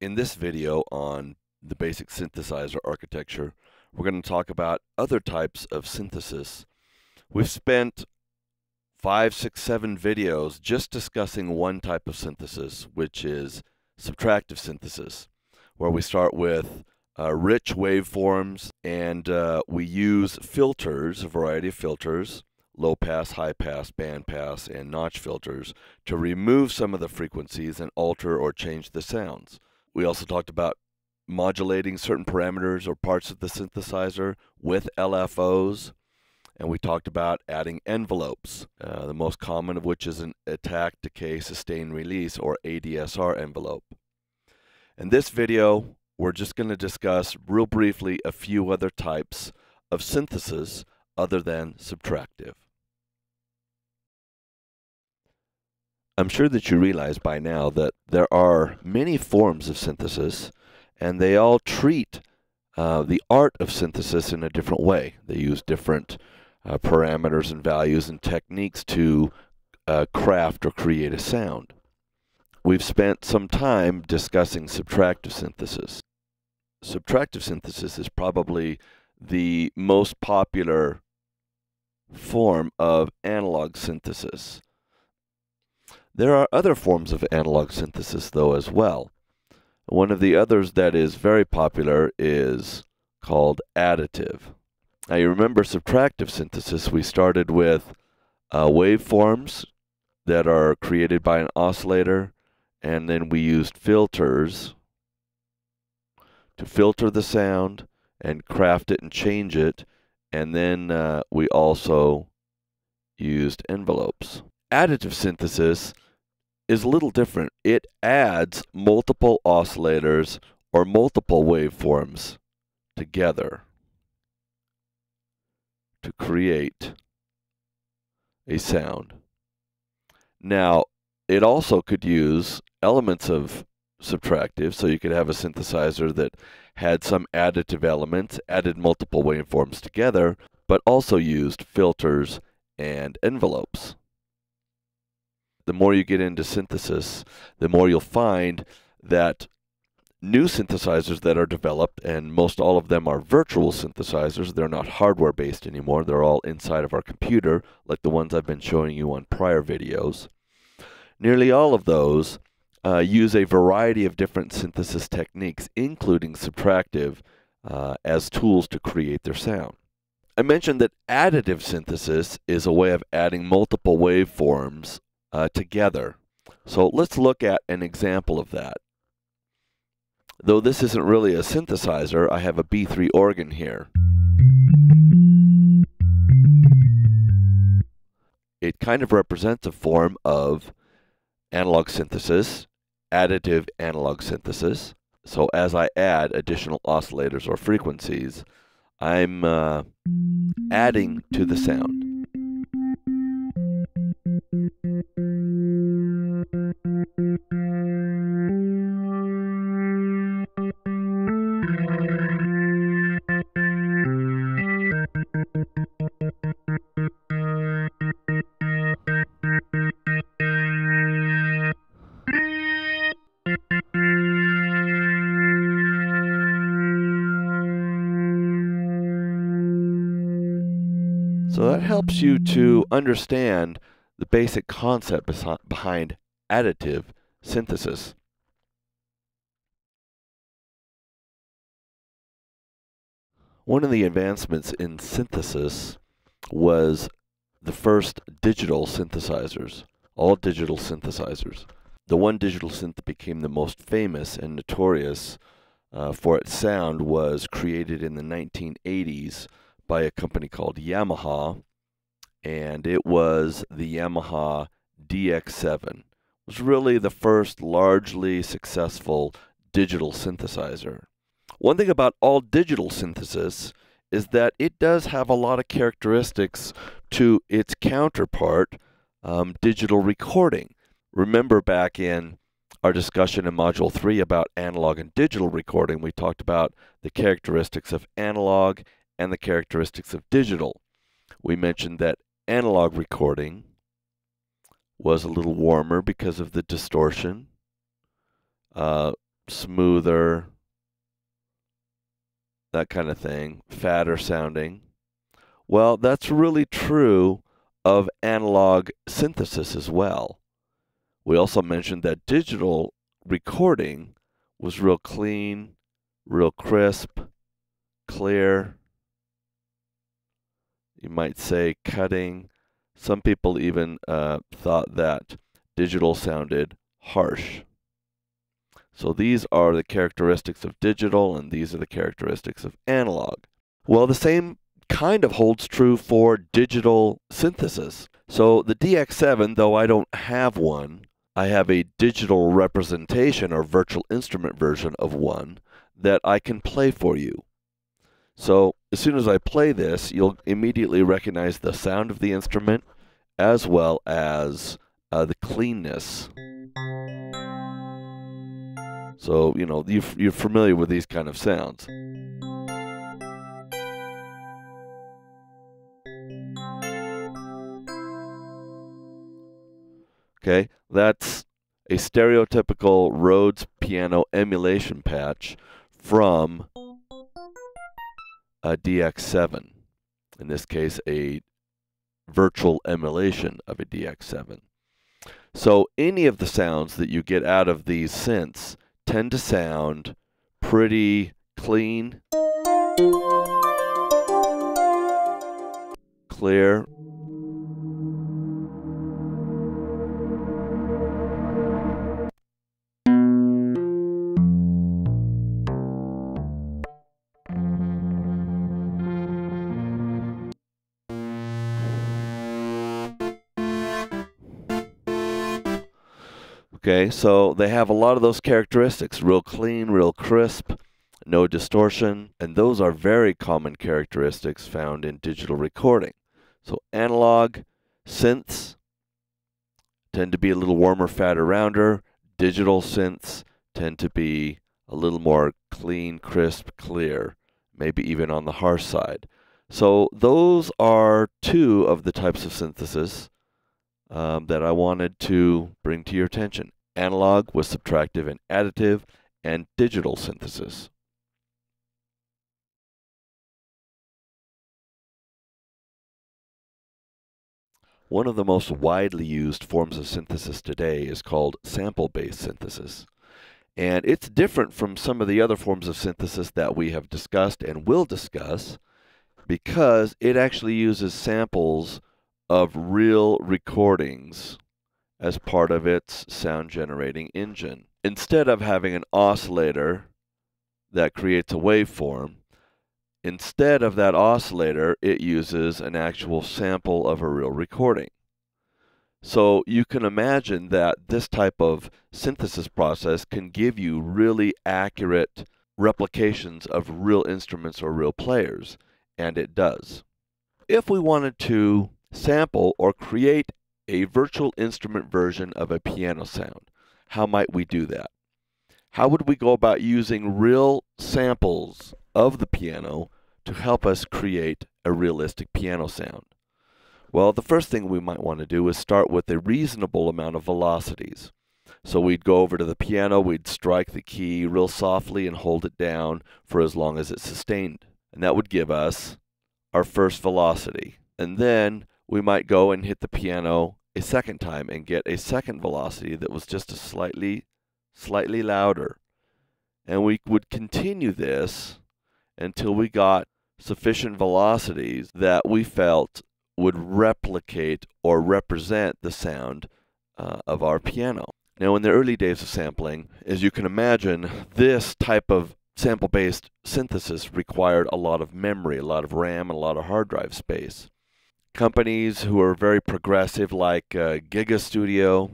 In this video on the basic synthesizer architecture, we're going to talk about other types of synthesis. We've spent 5, 6, 7 videos just discussing one type of synthesis, which is subtractive synthesis, where we start with rich waveforms and we use filters, a variety of filters, low pass, high pass, band pass, and notch filters to remove some of the frequencies and alter or change the sounds. We also talked about modulating certain parameters or parts of the synthesizer with LFOs, and we talked about adding envelopes, the most common of which is an attack, decay, sustain, release, or ADSR envelope. In this video, we're just going to discuss real briefly a few other types of synthesis other than subtractive. I'm sure that you realize by now that there are many forms of synthesis, and they all treat the art of synthesis in a different way. They use different parameters and values and techniques to craft or create a sound. We've spent some time discussing subtractive synthesis. Subtractive synthesis is probably the most popular form of analog synthesis. There are other forms of analog synthesis, though, as well. One of the others that is very popular is called additive. Now, you remember subtractive synthesis, we started with waveforms that are created by an oscillator, and then we used filters to filter the sound and craft it and change it, and then we also used envelopes. Additive synthesis is a little different. It adds multiple oscillators or multiple waveforms together to create a sound. Now, it also could use elements of subtractive, so you could have a synthesizer that had some additive elements, added multiple waveforms together, but also used filters and envelopes. The more you get into synthesis, the more you'll find that new synthesizers that are developed, and most all of them are virtual synthesizers, they're not hardware-based anymore, they're all inside of our computer, like the ones I've been showing you on prior videos. Nearly all of those use a variety of different synthesis techniques, including subtractive, as tools to create their sound. I mentioned that additive synthesis is a way of adding multiple waveforms together. So let's look at an example of that. Though this isn't really a synthesizer, I have a B3 organ here. It kind of represents a form of analog synthesis, additive analog synthesis. So as I add additional oscillators or frequencies, I'm adding to the sound. So that helps you to understand the basic concept behind additive synthesis. One of the advancements in synthesis was the first digital synthesizers, all digital synthesizers. The one digital synth that became the most famous and notorious for its sound was created in the 1980s by a company called Yamaha, and it was the Yamaha DX7. It was really the first largely successful digital synthesizer. One thing about all digital synthesis is that it does have a lot of characteristics to its counterpart, digital recording. Remember back in our discussion in Module 3 about analog and digital recording, we talked about the characteristics of analog and the characteristics of digital. We mentioned that analog recording was a little warmer because of the distortion. smoother, that kind of thing, fatter sounding. Well, that's really true of analog synthesis as well. We also mentioned that digital recording was real clean, real crisp, clear. You might say cutting. Some people even thought that digital sounded harsh. So these are the characteristics of digital, and these are the characteristics of analog. Well, the same kind of holds true for digital synthesis. So the DX7, though I don't have one, I have a digital representation or virtual instrument version of one that I can play for you. So as soon as I play this, you'll immediately recognize the sound of the instrument as well as the cleanness. So, you know, you're familiar with these kind of sounds. Okay, that's a stereotypical Rhodes piano emulation patch from a DX7. In this case, a virtual emulation of a DX7. So any of the sounds that you get out of these synths tend to sound pretty clean, clear, okay, so they have a lot of those characteristics, real clean, real crisp, no distortion, and those are very common characteristics found in digital recording. So analog synths tend to be a little warmer, fatter, rounder. Digital synths tend to be a little more clean, crisp, clear, maybe even on the harsh side. So those are two of the types of synthesis that I wanted to bring to your attention. Analog with subtractive and additive, and digital synthesis. One of the most widely used forms of synthesis today is called sample-based synthesis. And it's different from some of the other forms of synthesis that we have discussed and will discuss because it actually uses samples of real recordings as part of its sound generating engine. Instead of having an oscillator that creates a waveform, instead of that oscillator, it uses an actual sample of a real recording. So you can imagine that this type of synthesis process can give you really accurate replications of real instruments or real players, and it does. If we wanted to sample or create a virtual instrument version of a piano sound, how might we do that? How would we go about using real samples of the piano to help us create a realistic piano sound? Well, the first thing we might want to do is start with a reasonable amount of velocities. So we'd go over to the piano, we'd strike the key real softly and hold it down for as long as it's sustained. And that would give us our first velocity. And then we might go and hit the piano a second time and get a second velocity that was just a slightly louder. And we would continue this until we got sufficient velocities that we felt would replicate or represent the sound of our piano. Now, in the early days of sampling, as you can imagine, this type of sample-based synthesis required a lot of memory, a lot of RAM, and a lot of hard drive space. Companies who are very progressive, like Giga Studio,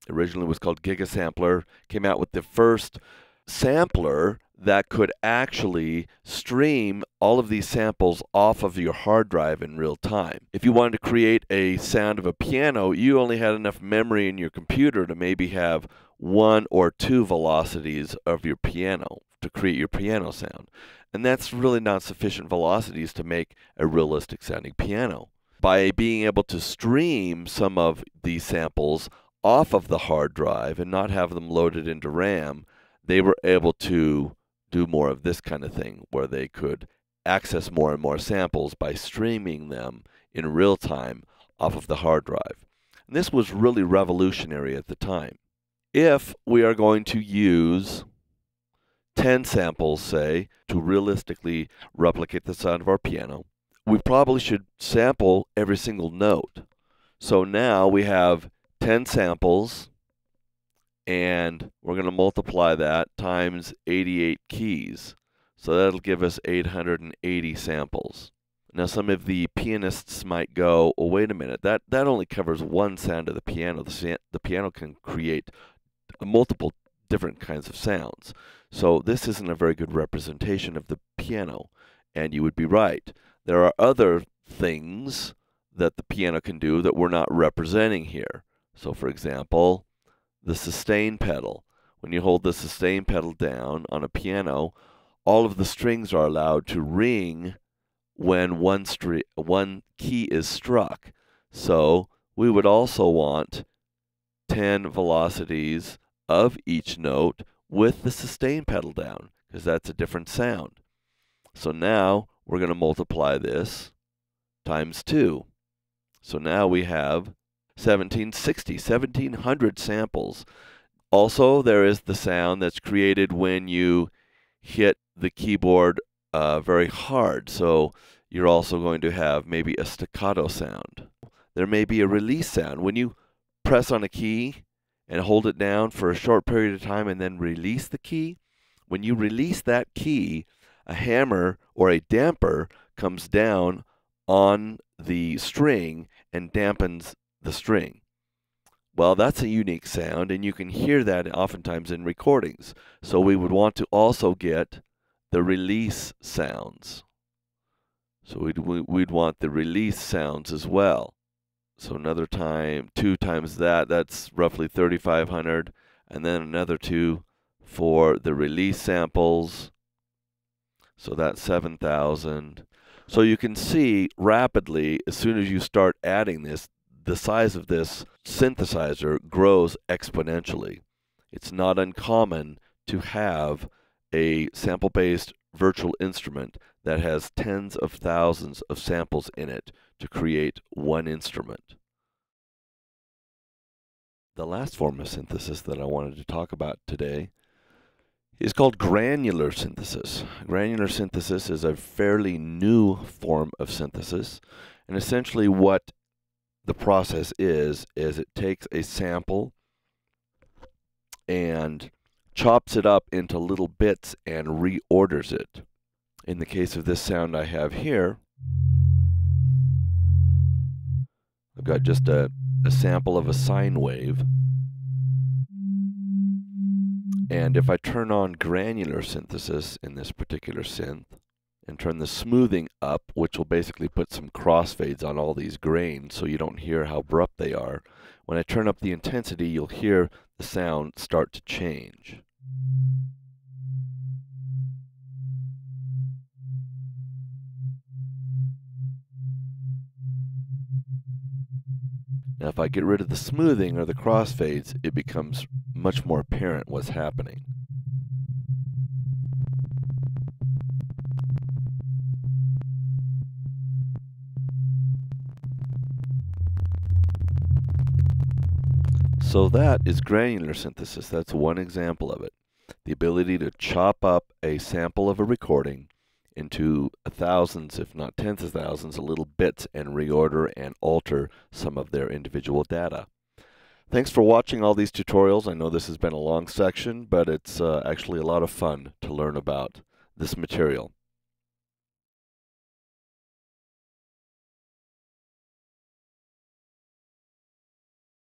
originally was called Giga Sampler, came out with the first sampler that could actually stream all of these samples off of your hard drive in real time. If you wanted to create a sound of a piano, you only had enough memory in your computer to maybe have 1 or 2 velocities of your piano to create your piano sound. And that's really not sufficient velocities to make a realistic sounding piano. By being able to stream some of these samples off of the hard drive and not have them loaded into RAM, they were able to do more of this kind of thing, where they could access more and more samples by streaming them in real time off of the hard drive. And this was really revolutionary at the time. If we are going to use 10 samples, say, to realistically replicate the sound of our piano, we probably should sample every single note. So now we have 10 samples, and we're going to multiply that times 88 keys. So that'll give us 880 samples. Now some of the pianists might go, oh, wait a minute, that only covers one sound of the piano. The piano can create multiple different kinds of sounds. So this isn't a very good representation of the piano. And you would be right. There are other things that the piano can do that we're not representing here. So for example, the sustain pedal. When you hold the sustain pedal down on a piano, all of the strings are allowed to ring when one key is struck. So we would also want 10 velocities of each note with the sustain pedal down, because that's a different sound. So now we're going to multiply this times 2. So now we have 1700 samples. Also, there is the sound that's created when you hit the keyboard very hard. So you're also going to have maybe a staccato sound. There may be a release sound. When you press on a key and hold it down for a short period of time and then release the key, when you release that key, a hammer or a damper comes down on the string and dampens the string. Well, that's a unique sound, and you can hear that oftentimes in recordings. So we would want to also get the release sounds. So we'd want the release sounds as well. So another time, 2 times that, that's roughly 3,500, and then another 2 for the release samples. So that's 7,000. So you can see rapidly, as soon as you start adding this, the size of this synthesizer grows exponentially. It's not uncommon to have a sample-based virtual instrument that has tens of thousands of samples in it to create one instrument. The last form of synthesis that I wanted to talk about today is called granular synthesis. Granular synthesis is a fairly new form of synthesis, and essentially what the process is it takes a sample and chops it up into little bits and reorders it. In the case of this sound I have here, I've got just a sample of a sine wave. And if I turn on granular synthesis in this particular synth and turn the smoothing up, which will basically put some crossfades on all these grains so you don't hear how abrupt they are, when I turn up the intensity, you'll hear the sound start to change. Now if I get rid of the smoothing or the crossfades, it becomes much more apparent what's happening. So that is granular synthesis. That's one example of it. The ability to chop up a sample of a recording into thousands, if not tens of thousands, of little bits and reorder and alter some of their individual data. Thanks for watching all these tutorials. I know this has been a long section, but it's actually a lot of fun to learn about this material.